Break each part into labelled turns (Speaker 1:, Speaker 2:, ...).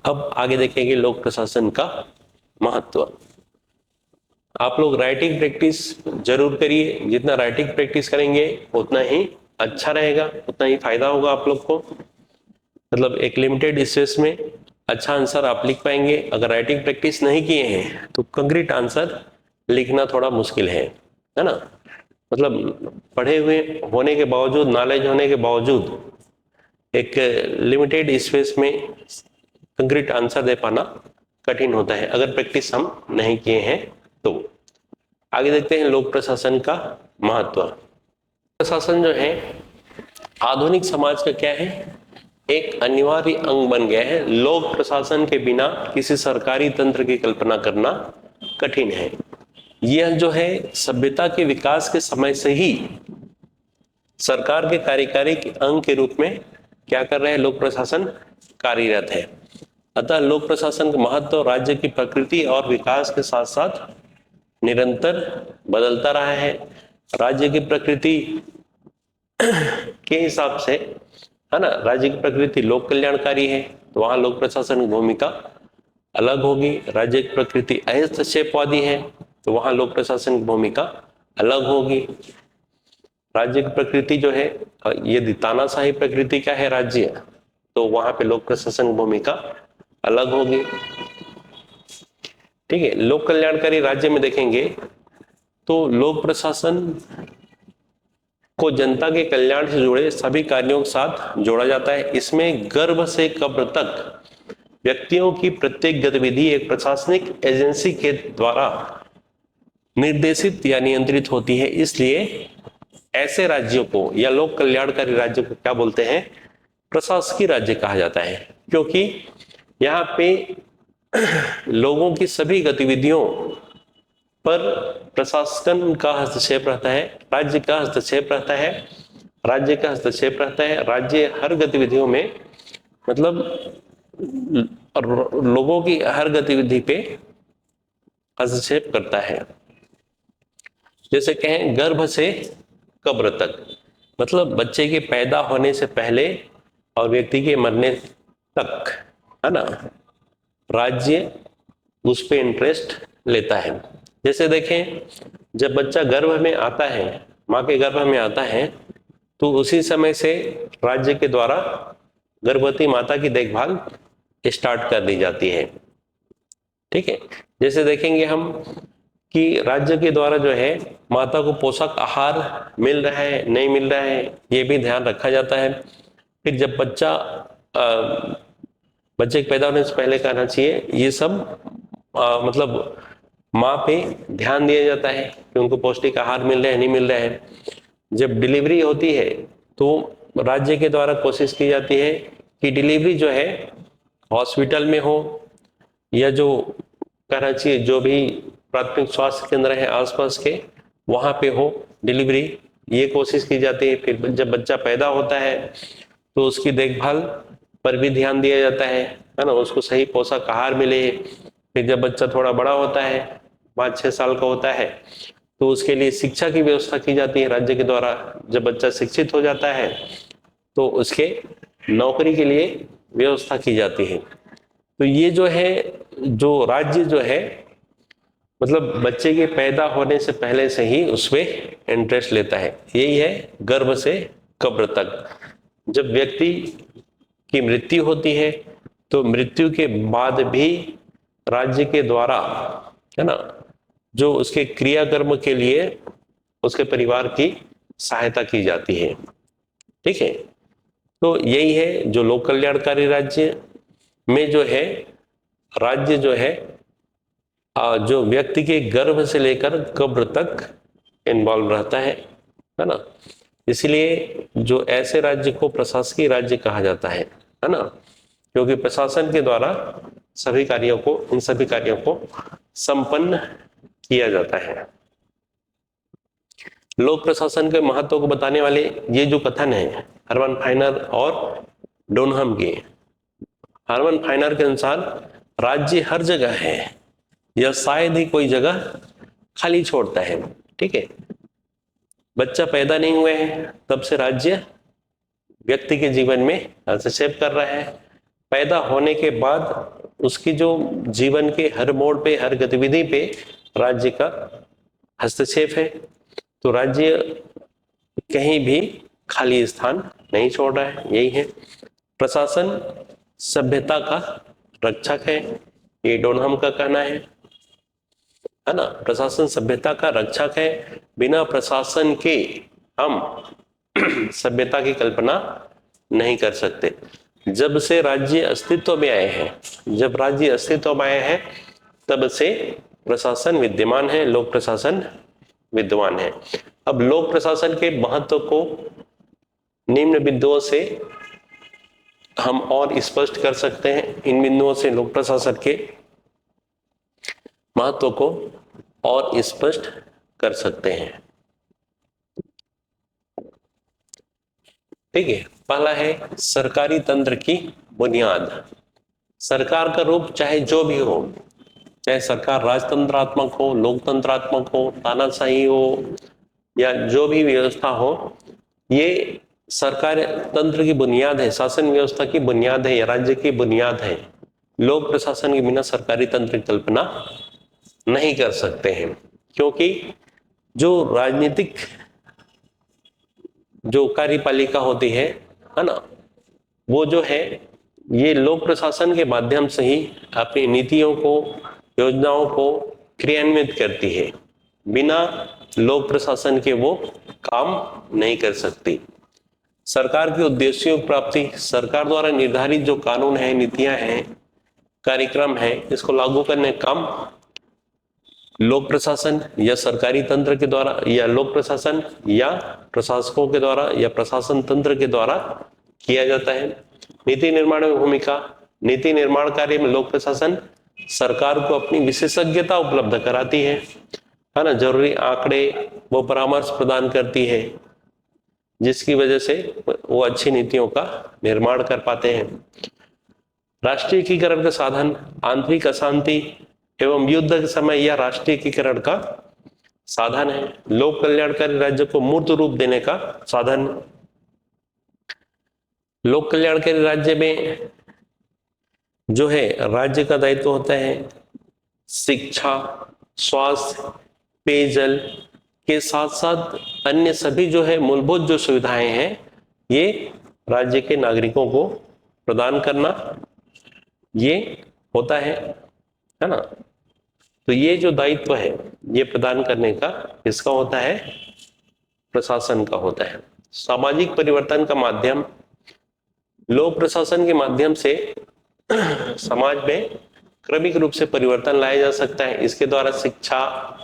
Speaker 1: अब आगे देखेंगे लोक प्रशासन का महत्व। आप लोग राइटिंग प्रैक्टिस जरूर करिए, जितना राइटिंग प्रैक्टिस करेंगे उतना ही अच्छा रहेगा, उतना ही फायदा होगा आप लोग को। मतलब एक लिमिटेड स्पेस में अच्छा आंसर आप लिख पाएंगे। अगर राइटिंग प्रैक्टिस नहीं किए हैं तो कंक्रीट आंसर लिखना थोड़ा मुश्किल है ना। मतलब पढ़े हुए होने के बावजूद, नॉलेज होने के बावजूद एक लिमिटेड स्पेस में कंक्रीट आंसर दे पाना कठिन होता है अगर प्रैक्टिस हम नहीं किए हैं तो। आगे देखते हैं लोक प्रशासन का महत्व। प्रशासन जो है आधुनिक समाज का क्या है, एक अनिवार्य अंग बन गया है। लोक प्रशासन के बिना किसी सरकारी तंत्र की कल्पना करना कठिन है। यह जो है सभ्यता के विकास के समय से ही सरकार के कार्यकारी अंग के रूप में क्या कर रहे हैं, लोक प्रशासन कार्यरत है। अतः लोक प्रशासन का महत्व राज्य की प्रकृति और विकास के साथ साथ निरंतर बदलता रहा है। राज्य की प्रकृति के हिसाब से, है ना, राज्य की प्रकृति लोक कल्याणकारी है तो वहां लोक प्रशासन की भूमिका अलग होगी। राज्य की प्रकृति हस्तक्षेपवादी है तो वहां लोक प्रशासन की भूमिका अलग होगी। राज्य की प्रकृति जो है, यदि तानाशाही प्रकृति का है राज्य, तो वहां पे लोक प्रशासन की भूमिका अलग होगी। ठीक है। लोक कल्याणकारी राज्य में देखेंगे तो लोक प्रशासन को जनता के कल्याण से जुड़े सभी कार्यों के साथ जोड़ा जाता है। इसमें गर्भ से कब्र तक व्यक्तियों की प्रत्येक गतिविधि एक प्रशासनिक एजेंसी के द्वारा निर्देशित या नियंत्रित होती है। इसलिए ऐसे राज्यों को या लोक कल्याणकारी राज्य को क्या बोलते हैं, प्रशासकीय राज्य कहा जाता है, क्योंकि यहाँ पे लोगों की सभी गतिविधियों पर प्रशासन का हस्तक्षेप रहता है, राज्य का हस्तक्षेप रहता है, राज्य का हस्तक्षेप रहता है। राज्य हर गतिविधियों में, मतलब लोगों की हर गतिविधि पे हस्तक्षेप करता है। जैसे कहें गर्भ से कब्र तक, मतलब बच्चे के पैदा होने से पहले और व्यक्ति के मरने तक, है ना, राज्य उस पे इंटरेस्ट लेता है। जैसे देखें, जब बच्चा गर्भ में आता है, माँ के गर्भ में आता है, तो उसी समय से राज्य के द्वारा गर्भवती माता की देखभाल स्टार्ट कर दी जाती है। ठीक है। जैसे देखेंगे हम कि राज्य के द्वारा जो है माता को पोषक आहार मिल रहा है नहीं मिल रहा है, ये भी ध्यान रखा जाता है। फिर जब बच्चे के पैदा होने से पहले कहना चाहिए, ये सब मतलब माँ पे ध्यान दिया जाता है कि उनको पौष्टिक आहार मिल रहा है नहीं मिल रहा है। जब डिलीवरी होती है तो राज्य के द्वारा कोशिश की जाती है कि डिलीवरी जो है हॉस्पिटल में हो, या जो कहना चाहिए जो भी प्राथमिक स्वास्थ्य केंद्र है आसपास के, वहां पे हो डिलीवरी, ये कोशिश की जाती है। फिर जब बच्चा पैदा होता है तो उसकी देखभाल पर भी ध्यान दिया जाता है ना, उसको सही पोषक आहार मिले। फिर जब बच्चा थोड़ा बड़ा होता है, 5-6 साल का होता है, तो उसके लिए शिक्षा की व्यवस्था की जाती है राज्य के द्वारा। जब बच्चा शिक्षित हो जाता है तो उसके नौकरी के लिए व्यवस्था की जाती है। तो ये जो है, जो राज्य जो है, मतलब बच्चे के पैदा होने से पहले से ही उसमें इंटरेस्ट लेता है। यही है गर्भ से कब्र तक। जब व्यक्ति की मृत्यु होती है तो मृत्यु के बाद भी राज्य के द्वारा, है ना, जो उसके क्रियाकर्म के लिए उसके परिवार की सहायता की जाती है। ठीक है। तो यही है जो लोक कल्याणकारी राज्य में जो है, राज्य जो है जो व्यक्ति के गर्भ से लेकर कब्र तक इन्वॉल्व रहता है ना। इसलिए जो ऐसे राज्य को प्रशासकीय राज्य कहा जाता है ना, क्योंकि प्रशासन के द्वारा सभी कार्यों को, इन सभी कार्यों को संपन्न किया जाता है। लोक प्रशासन के महत्व को बताने वाले ये जो कथन है हरमन फाइनर और डोनहम के। हरमन फाइनर के अनुसार राज्य हर जगह है या शायद ही कोई जगह खाली छोड़ता है। ठीक है। बच्चा पैदा नहीं हुए हैं तब से राज्य व्यक्ति के जीवन में हस्तक्षेप कर रहा है। पैदा होने के बाद उसकी जो जीवन के हर मोड़ पे, हर गतिविधि पे राज्य का हस्तक्षेप है। तो राज्य कहीं भी खाली स्थान नहीं छोड़ रहा है, यही है। प्रशासन सभ्यता का रक्षक है, ये डोनहम का कहना है ना। प्रशासन सभ्यता का रक्षक है, बिना प्रशासन के हम सभ्यता की कल्पना नहीं कर सकते। जब से राज्य अस्तित्व में आए हैं, जब राज्य अस्तित्व में आए हैं, तब से प्रशासन विद्यमान है, लोक प्रशासन विद्यमान है। अब लोक प्रशासन के महत्व को निम्न बिंदुओं से हम और स्पष्ट कर सकते हैं। इन बिंदुओं से लोक प्रशासन के महत्व को और स्पष्ट कर सकते हैं। ठीक है, पहला है सरकारी तंत्र की बुनियाद। सरकार का रूप चाहे जो भी हो, चाहे सरकार राजतंत्रात्मक हो, लोकतंत्रात्मक हो, तानाशाही हो, या जो भी व्यवस्था हो, ये सरकार तंत्र की बुनियाद है, शासन व्यवस्था की बुनियाद है, या राज्य की बुनियाद है। लोक प्रशासन के बिना सरकारी तंत्र की कल्पना नहीं कर सकते हैं, क्योंकि जो राजनीतिक जो कार्यपालिका होती है ना, वो जो है ये लोक प्रशासन के माध्यम से ही अपनी नीतियों को, योजनाओं को क्रियान्वित करती है। बिना लोक प्रशासन के वो काम नहीं कर सकती। सरकार के उद्देश्यों की प्राप्ति, सरकार द्वारा निर्धारित जो कानून है, नीतियां हैं, कार्यक्रम है, इसको लागू करने का काम लोक प्रशासन या सरकारी तंत्र के द्वारा, या लोक प्रशासन या प्रशासकों के द्वारा, या प्रशासन तंत्र के द्वारा किया जाता है। नीति निर्माण में भूमिका, नीति निर्माण कार्य में लोक प्रशासन सरकार को अपनी विशेषज्ञता उपलब्ध कराती है ना। जरूरी आंकड़े वो परामर्श प्रदान करती है, जिसकी वजह से वो अच्छी नीतियों का निर्माण कर पाते हैं। राष्ट्रीय एकीकरण का साधन, आंतरिक अशांति एवं युद्ध के समय यह राष्ट्रीय एकीकरण का साधन है। लोक कल्याणकारी राज्य को मूर्त रूप देने का साधन। लोक कल्याणकारी राज्य में जो है राज्य का दायित्व होता है शिक्षा, स्वास्थ्य, पेयजल के साथ साथ अन्य सभी जो है मूलभूत जो सुविधाएं हैं, ये राज्य के नागरिकों को प्रदान करना, ये होता है ना। तो ये जो दायित्व है, ये प्रदान करने का किसका होता है? प्रशासन का होता है। सामाजिक परिवर्तन का माध्यम, लोक प्रशासन के माध्यम से समाज में क्रमिक रूप से परिवर्तन लाया जा सकता है। इसके द्वारा शिक्षा,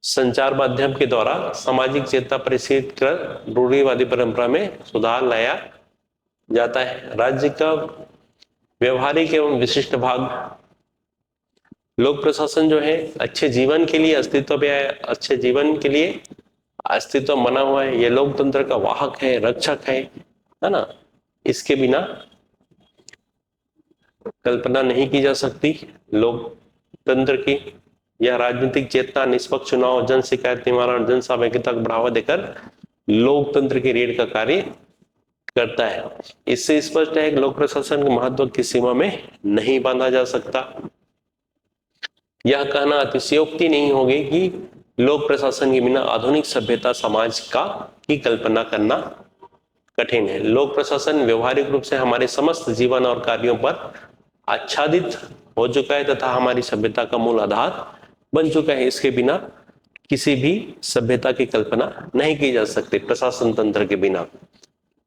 Speaker 1: संचार माध्यम के द्वारा सामाजिक चेतना प्रेषित कर रूढ़िवादी परंपरा में सुधार लाया जाता है। राज्य का व्यवहारिक एवं विशिष्ट भाग, लोक प्रशासन जो है अच्छे जीवन के लिए अस्तित्व में आया, अच्छे जीवन के लिए अस्तित्व बना हुआ है। ये लोकतंत्र का वाहक है, रक्षक है ना। इसके बिना कल्पना नहीं की जा सकती लोकतंत्र की। यह राजनीतिक चेतना, निष्पक्ष चुनाव, जन शिकायत निवारण, जन सहभागिता को बढ़ावा देकर लोकतंत्र की रीढ़ का कार्य करता है। इससे स्पष्ट है कि लोक प्रशासन के महत्व की सीमा में नहीं बांधा जा सकता। यह कहना अतिशयोक्ति नहीं होगी कि लोक प्रशासन के बिना आधुनिक सभ्यता समाज का की कल्पना करना कठिन है। लोक प्रशासन व्यवहारिक रूप से हमारे समस्त जीवन और कार्यों पर आच्छादित हो चुका है तथा हमारी सभ्यता का मूल आधार बन चुका है। इसके बिना किसी भी सभ्यता की कल्पना नहीं की जा सकती, प्रशासन तंत्र के बिना।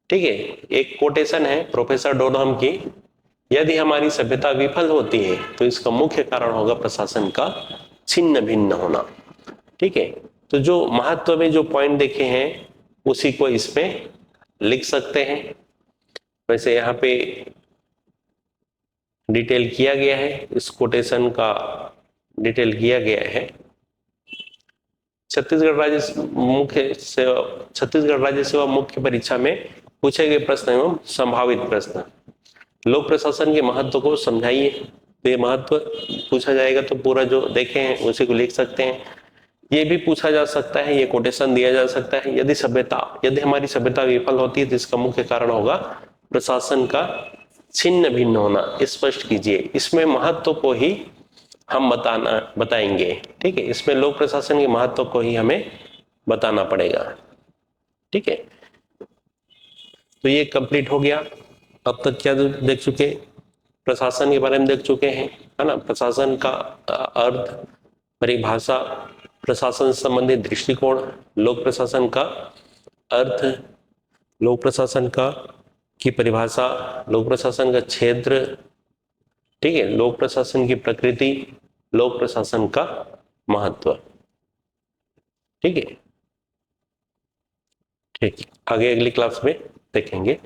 Speaker 1: ठीक है, एक कोटेशन है प्रोफेसर डोनहम की, यदि हमारी सभ्यता विफल होती है तो इसका मुख्य कारण होगा प्रशासन का छिन्न भिन्न होना। ठीक है, तो जो महत्व में जो पॉइंट देखे हैं उसी को इसमें लिख सकते हैं। वैसे यहाँ पे डिटेल किया गया है, इस कोटेशन का डिटेल किया गया है। छत्तीसगढ़ राज्य सेवा मुख्य परीक्षा में पूछे गए प्रश्न एवं संभावित प्रश्न। लोक प्रशासन के महत्व को समझाइए। तो ये महत्व पूछा जाएगा तो पूरा जो देखे हैं उसी को लिख सकते हैं। ये भी पूछा जा सकता है, ये कोटेशन दिया जा सकता है, यदि हमारी सभ्यता विफल होती है तो इसका मुख्य कारण होगा प्रशासन का छिन्न भिन्न होना स्पष्ट कीजिए। इसमें महत्व को ही हम बताएंगे। ठीक है, इसमें लोक प्रशासन के महत्व को ही हमें बताना पड़ेगा। ठीक है, तो ये कंप्लीट हो गया। अब तक क्या देख चुके? प्रशासन के बारे में देख चुके हैं, है ना। प्रशासन का अर्थ, परिभाषा, प्रशासन से संबंधित दृष्टिकोण, लोक प्रशासन का अर्थ, लोक प्रशासन का की परिभाषा, लोक प्रशासन का क्षेत्र, ठीक है, लोक प्रशासन की प्रकृति, लोक प्रशासन का महत्व। ठीक है, ठीक, आगे अगली क्लास में देखेंगे।